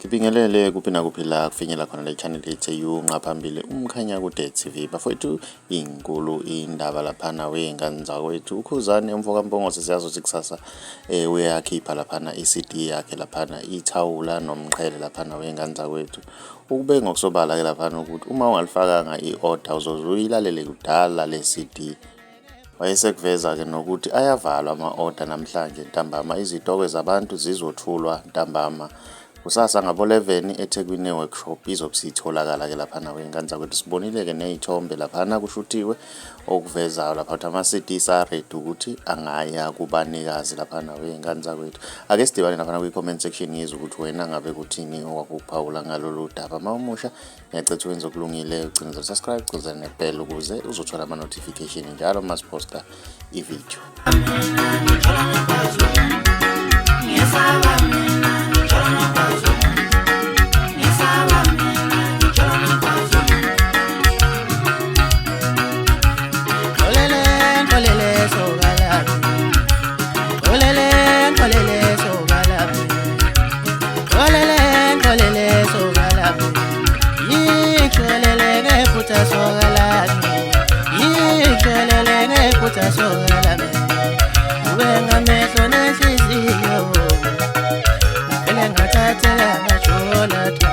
Sibingelele kuphi nakuphi la kufinyela khona le channel ethu ngaphambili Umkhanyakude TV. Bafowethu inkulu indaba laphana wey'ngane zakwethu uKhuzani Mfokampongose siyazi ukuthi kusasa uyakhipha laphana i-CD yakhe laphana ithawula nomqhele laphana wey'ngane zakwethu. Ukube ngokusobala ke laphana ukuthi uma ungalifakanga i-order uzozuyilalele kudala le CD. Wayesekuveza ke nokuthi ayavalwa ama-order namhlanje ntambama, izitokwe zabantu zizothulwa ntambama. Kusasa ngabo 11 eThekwini workshop izobe sitholakala ke laphana wey'ngane zakwethu. Sibonile ke ney'thombe laphana kushuthiwe okuvezayo lapha ama-CD ready ukuthi angaya kubanikazi laphana wey'ngane zakwethu. Ake sidibane laphana kwi-comment section yezwe ukuthi wena ngabe kuthini owakuphawula ngalolu daba. Mawumusha ngiyacetha wenza okulungile ugcina subscribe kuze nebell ukuze uzothola ama-notification njalo masiposta i-video. Wenga mehlo nenhliziyo, ngicela ngathathela ngajola.